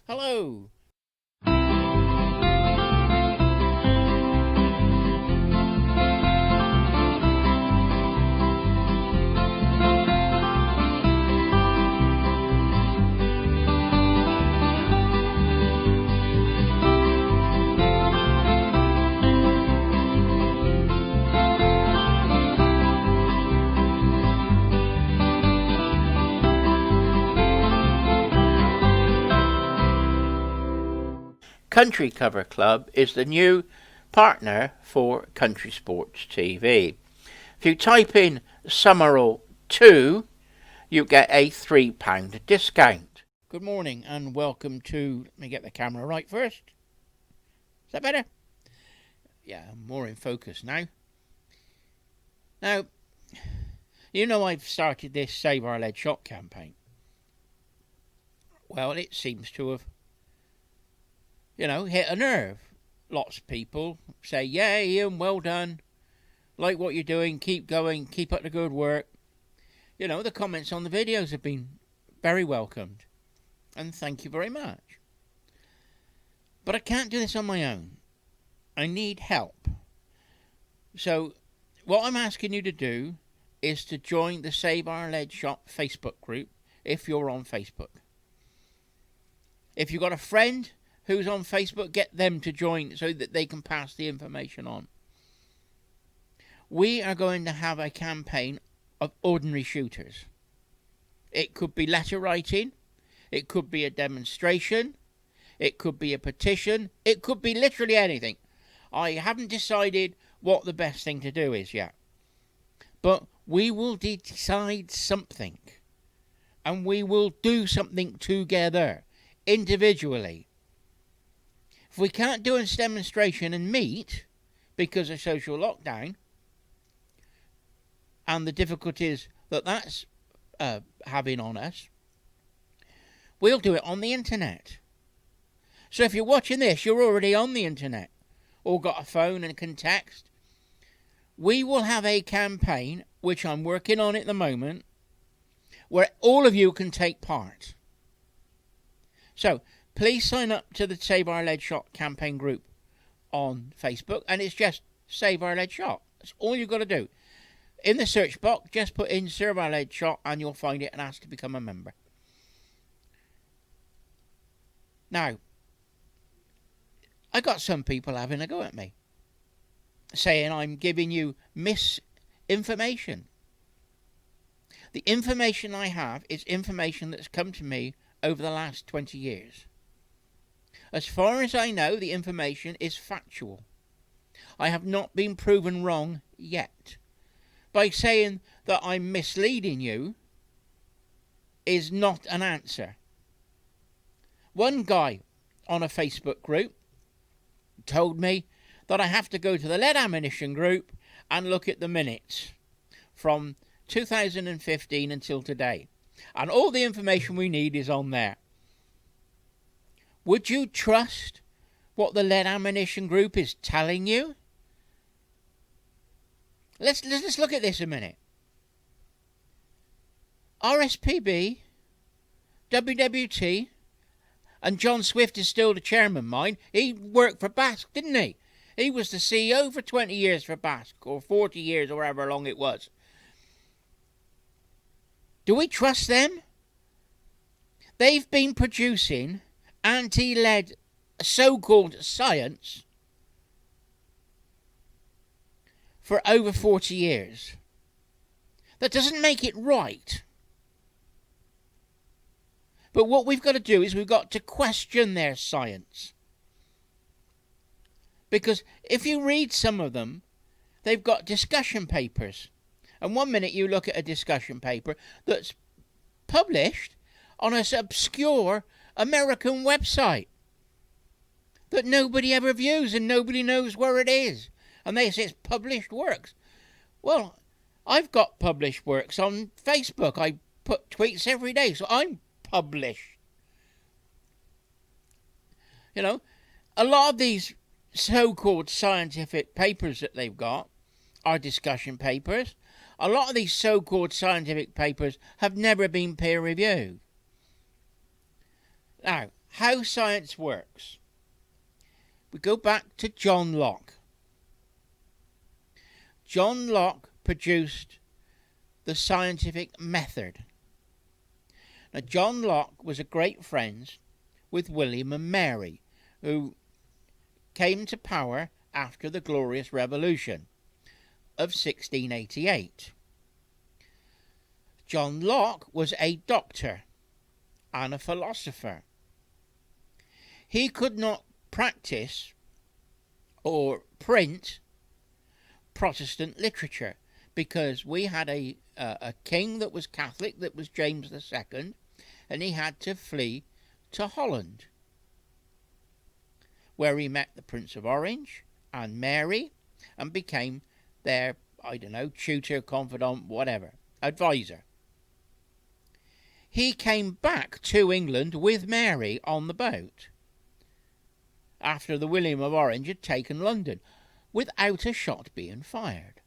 Hello. Country Cover Club is the new partner for Country Sports TV. If you type in Summerall 2, you get a £3 discount. Good morning and welcome to... Let me get the camera right first. Is that better? Yeah, I'm more in focus now. Now, you know I've started this Save Our Lead Shot campaign. Well, it seems to have hit a nerve. Lots of people say, yeah, Ian, well done. Like what you're doing, keep going, keep up the good work. The comments on the videos have been very welcomed. And thank you very much. But I can't do this on my own. I need help. So, what I'm asking you to do is to join the Save Our Lead Shot Facebook group if you're on Facebook. If you've got a friend who's on Facebook, get them to join so that they can pass the information on. We are going to have a campaign of ordinary shooters. It could be letter writing, it could be a demonstration, it could be a petition, it could be literally anything. I haven't decided what the best thing to do is yet. But we will decide something. And we will do something together, individually. If we can't do a demonstration and meet because of social lockdown and the difficulties that that's having on us, we'll do it on the internet. So if you're watching this, you're already on the internet or got a phone and can text. We will have a campaign, which I'm working on at the moment, where all of you can take part. So, please sign up to the Save Our Lead Shot campaign group on Facebook, and it's just Save Our Lead Shot. That's all you've got to do. In the search box, just put in Save Our Lead Shot, and you'll find it and ask to become a member. Now, I got some people having a go at me, saying I'm giving you misinformation. The information I have is information that's come to me over the last 20 years. As far as I know, the information is factual. I have not been proven wrong yet. By saying that I'm misleading you is not an answer. One guy on a Facebook group told me that I have to go to the lead ammunition group and look at the minutes from 2015 until today. And all the information we need is on there. Would you trust what the lead ammunition group is telling you? Let's look at this a minute. RSPB, WWT, and John Swift is still the chairman, mind. He worked for BASC, didn't he? He was the CEO for 20 years for BASC, or 40 years, or however long it was. Do we trust them? They've been producing anti-lead so-called science for over 40 years. That doesn't make it right. But what we've got to do is we've got to question their science. Because if you read some of them, they've got discussion papers. And one minute you look at a discussion paper that's published on an obscure American website that nobody ever views and nobody knows where it is. And they say it's published works. Well, I've got published works on Facebook. I put tweets every day, so I'm published. A lot of these so-called scientific papers that they've got are discussion papers. A lot of these so-called scientific papers have never been peer-reviewed. Now, how science works. We go back to John Locke. John Locke produced the scientific method. Now, John Locke was a great friend with William and Mary, who came to power after the Glorious Revolution of 1688. John Locke was a doctor and a philosopher. He could not practice or print Protestant literature because we had a king that was Catholic, that was James II, and he had to flee to Holland, where he met the Prince of Orange and Mary and became their, tutor, confidant, whatever, advisor. He came back to England with Mary on the boat after the William of Orange had taken London without a shot being fired.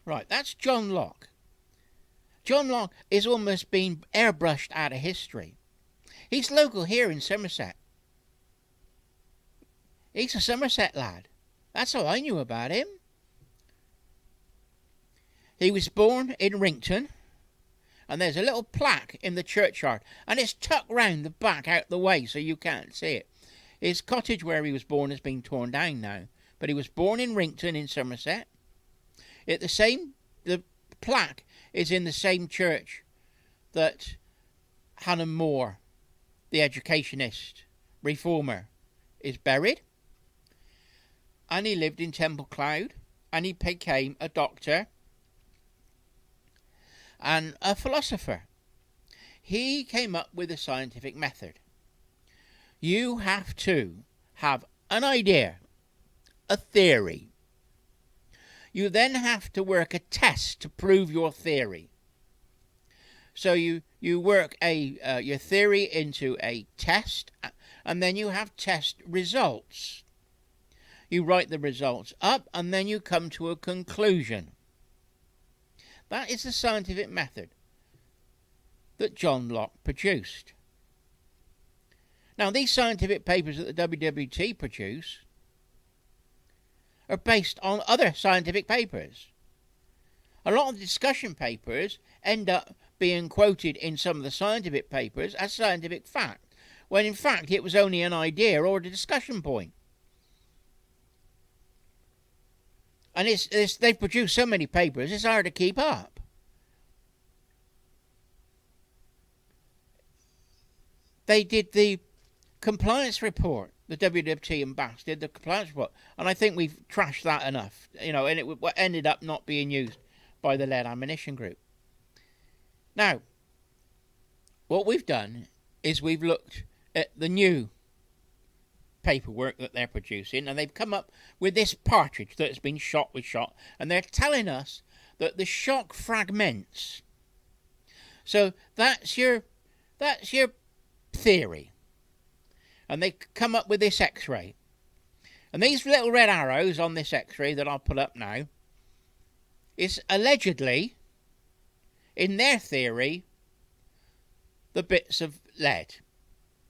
Right, that's John Locke. John Locke is almost being airbrushed out of history. He's local here in Somerset. He's a Somerset lad. That's all I knew about him. He was born in Rington, and there's a little plaque in the churchyard, and it's tucked round the back out the way so you can't see it. His cottage where he was born has been torn down now, but he was born in Rington in Somerset. The plaque is in the same church that Hannah More, the educationist, reformer, is buried. And he lived in Temple Cloud, and he became a doctor and a philosopher. He came up with a scientific method. You have to have an idea, a theory. You then have to work a test to prove your theory. So you work your theory into a test, and then you have test results. You write the results up, and then you come to a conclusion. That is the scientific method that John Locke produced. Now, these scientific papers that the WWT produce are based on other scientific papers. A lot of the discussion papers end up being quoted in some of the scientific papers as scientific fact, when in fact it was only an idea or a discussion point. And they've produced so many papers, it's hard to keep up. They did the compliance report. The WWT and BAS did the compliance report, and I think we've trashed that enough, and it ended up not being used by the lead ammunition group. Now, what we've done is we've looked at the new paperwork that they're producing, and they've come up with this partridge that has been shot with shot, and they're telling us that the shock fragments. So that's your theory. And they come up with this Xray. And these little red arrows on this Xray that I'll put up now is allegedly, in their theory, the bits of lead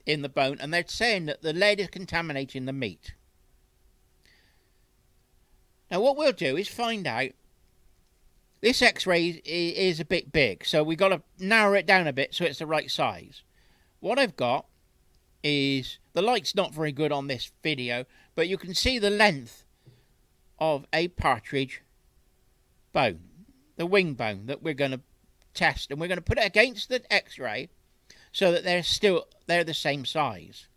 in the bone. And they're saying that the lead is contaminating the meat. Now what we'll do is find out. This Xray is a bit big, so we've got to narrow it down a bit so it's the right size. What I've got is, the light's not very good on this video, but you can see the length of a partridge bone, the wing bone that we're going to test, and we're going to put it against the Xray so that they're the same size.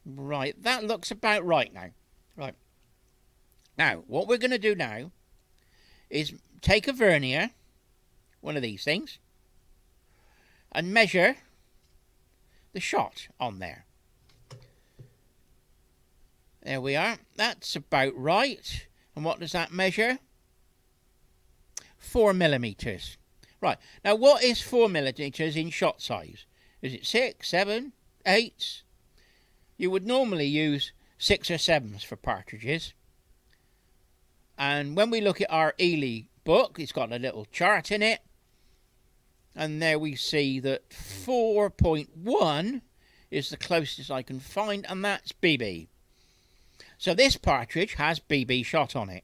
Right, that looks about right now. Right. Now, what we're going to do now is take a vernier, one of these things, and measure the shot on there. There we are. That's about right. And what does that measure? 4 millimeters. Right. Now, what is 4 millimeters in shot size? Is it 6, 7, 8? You would normally use 6 or 7s for partridges. And when we look at our Ely book, it's got a little chart in it. And there we see that 4.1 is the closest I can find, and that's BB. So this partridge has BB shot on it.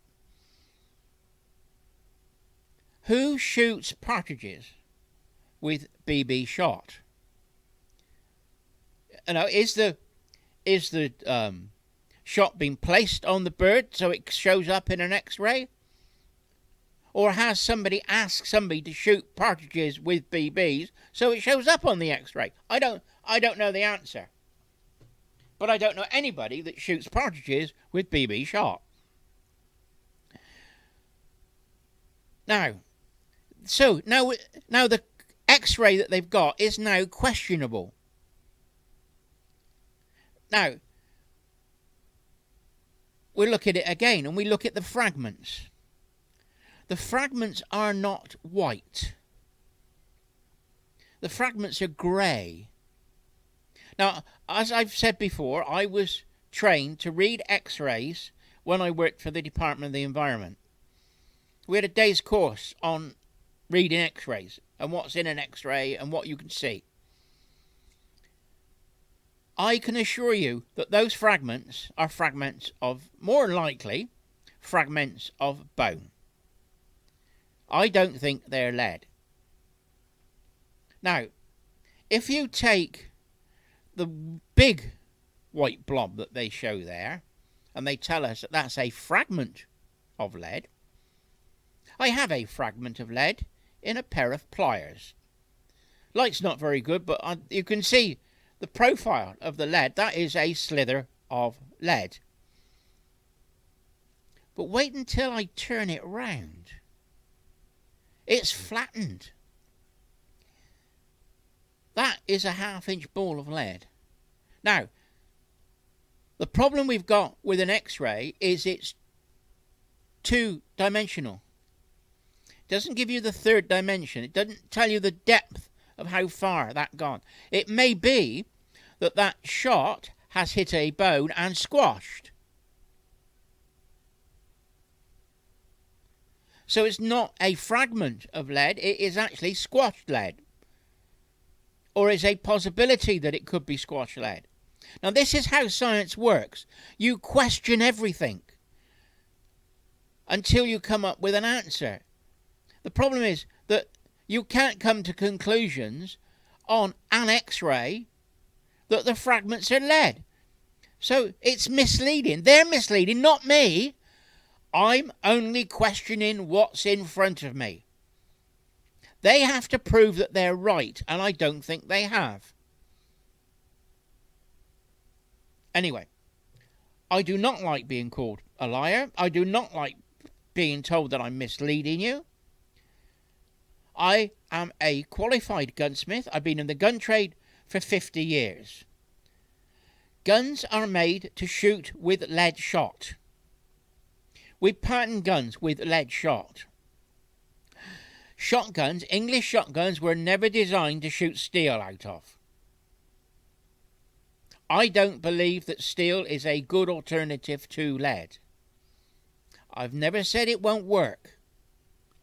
Who shoots partridges with BB shot? You know, is the shot being placed on the bird so it shows up in an X-ray? Or has somebody asked somebody to shoot partridges with BBs so it shows up on the X-ray? I don't know the answer. But I don't know anybody that shoots partridges with BB shot. Now the X-ray that they've got is now questionable. Now, we look at it again and we look at the fragments. The fragments are not white. The fragments are grey. Now, as I've said before, I was trained to read X-rays when I worked for the Department of the Environment. We had a day's course on reading X-rays and what's in an X-ray and what you can see. I can assure you that those fragments are fragments of, more likely, fragments of bone. I don't think they're lead. Now, if you take the big white blob that they show there, and they tell us that that's a fragment of lead, I have a fragment of lead in a pair of pliers. Light's not very good, but you can see the profile of the lead. That is a slither of lead. But wait until I turn it round. It's flattened. That is a 1/2 inch ball of lead. Now, the problem we've got with an X-ray is it's 2-dimensional. It doesn't give you the 3rd dimension. It doesn't tell you the depth of how far that gone. It may be that shot has hit a bone and squashed. So it's not a fragment of lead, it is actually squashed lead. Or is a possibility that it could be squashed lead. Now this is how science works. You question everything until you come up with an answer. The problem is that you can't come to conclusions on an X-ray that the fragments are lead. So it's misleading. They're misleading, not me. I'm only questioning what's in front of me. They have to prove that they're right, and I don't think they have. Anyway, I do not like being called a liar. I do not like being told that I'm misleading you. I am a qualified gunsmith. I've been in the gun trade for 50 years. Guns are made to shoot with lead shot. We patent guns with lead shot. Shotguns, English shotguns, were never designed to shoot steel out of. I don't believe that steel is a good alternative to lead. I've never said it won't work.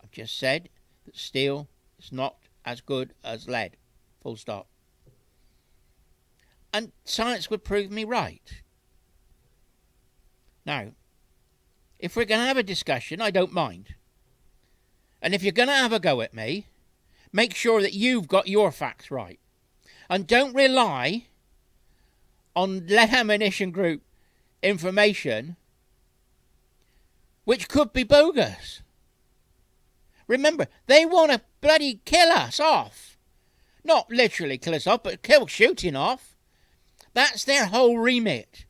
I've just said that steel is not as good as lead. Full stop. And science would prove me right. Now, if we're going to have a discussion, I don't mind. And if you're going to have a go at me, make sure that you've got your facts right. And don't rely on Lead Ammunition Group information, which could be bogus. Remember, they want to bloody kill us off. Not literally kill us off, but kill shooting off. That's their whole remit.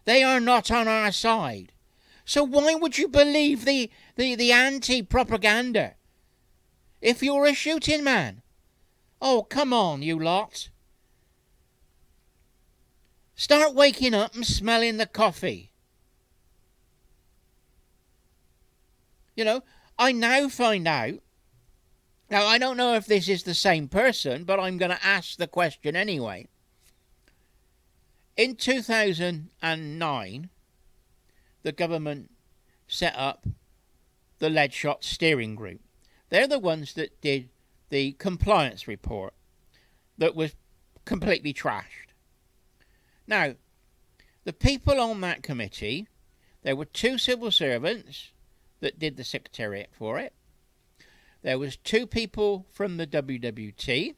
They are not on our side. So why would you believe the anti-propaganda if you're a shooting man? Oh, come on, you lot. Start waking up and smelling the coffee. You know, I now find out. Now, I don't know if this is the same person, but I'm going to ask the question anyway. In 2009, the government set up the Lead Shot Steering Group. They're the ones that did the compliance report that was completely trashed. Now, the people on that committee, there were 2 civil servants that did the secretariat for it. There was 2 people from the WWT.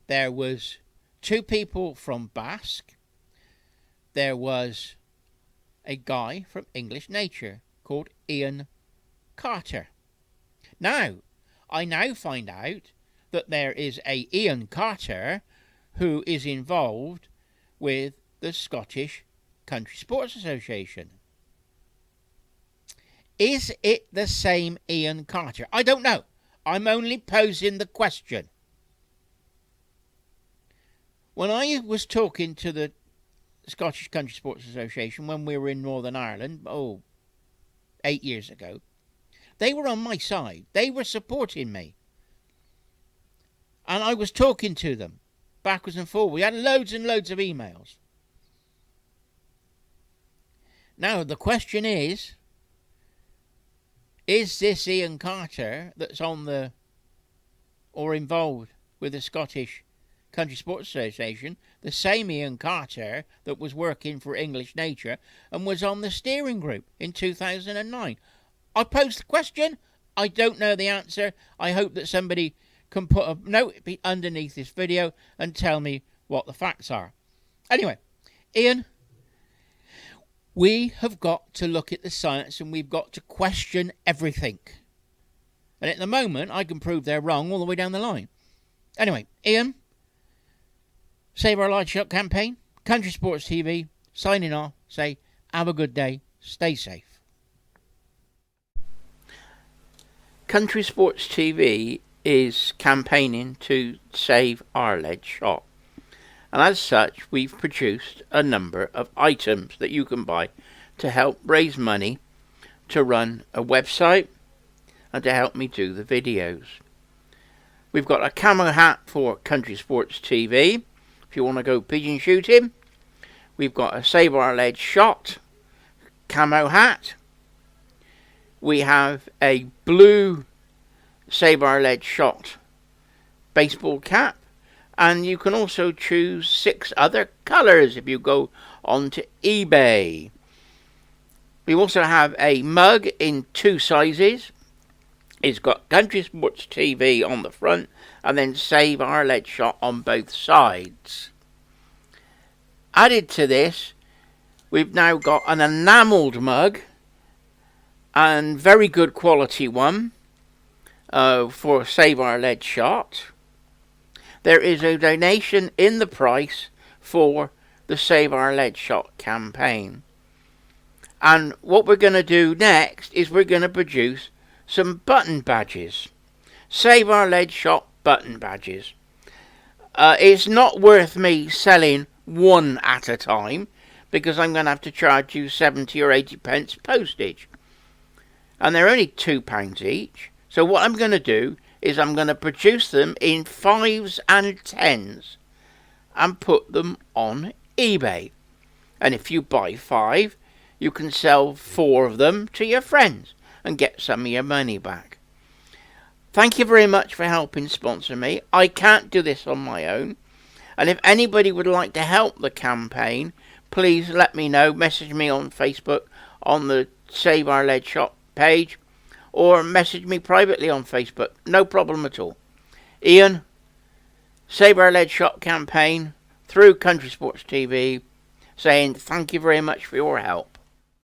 There was 2 people from Basque. There was a guy from English Nature called Ian Carter. Now, I now find out that there is a Ian Carter who is involved with the Scottish Country Sports Association. Is it the same Ian Carter? I don't know. I'm only posing the question. When I was talking to the Scottish Country Sports Association when we were in Northern Ireland, 8 years ago, they were on my side. They were supporting me. And I was talking to them backwards and forwards. We had loads and loads of emails. Now, the question is this Ian Carter that's on the, or involved with the Scottish Country Sports Association, the same Ian Carter that was working for English Nature and was on the steering group in 2009? I posed the question. I don't know the answer. I hope that somebody can put a note underneath this video and tell me what the facts are. Anyway, Ian, we have got to look at the science and we've got to question everything. And at the moment, I can prove they're wrong all the way down the line. Anyway, Ian, Save Our Livestock campaign, Country Sports TV, signing off, say, have a good day, stay safe. Country Sports TV is campaigning to save our lead shot. And as such, we've produced a number of items that you can buy to help raise money to run a website and to help me do the videos. We've got a camo hat for Country Sports TV if you want to go pigeon shooting. We've got a Save Our Lead Shot camo hat. We have a blue Save Our Lead Shot baseball cap. And you can also choose 6 other colours if you go onto eBay. We also have a mug in 2 sizes. It's got Country Sports TV on the front and then Save Our Lead Shot on both sides. Added to this, we've now got an enamelled mug, and very good quality one for Save Our Lead Shot. There is a donation in the price for the Save Our Lead Shot campaign. And what we're going to do next is we're going to produce some button badges. Save Our Lead Shot button badges. It's not worth me selling one at a time because I'm going to have to charge you 70 or 80 pence postage. And they're only £2 each. So what I'm going to do is I'm going to produce them in 5s and 10s and put them on eBay. And if you buy 5, you can sell 4 of them to your friends and get some of your money back. Thank you very much for helping sponsor me. I can't do this on my own. And if anybody would like to help the campaign, please let me know. Message me on Facebook on the Save Our Lead Shop page, or message me privately on Facebook. No problem at all. Ian, Save Our Lead Shot campaign through Country Sports TV, saying thank you very much for your help.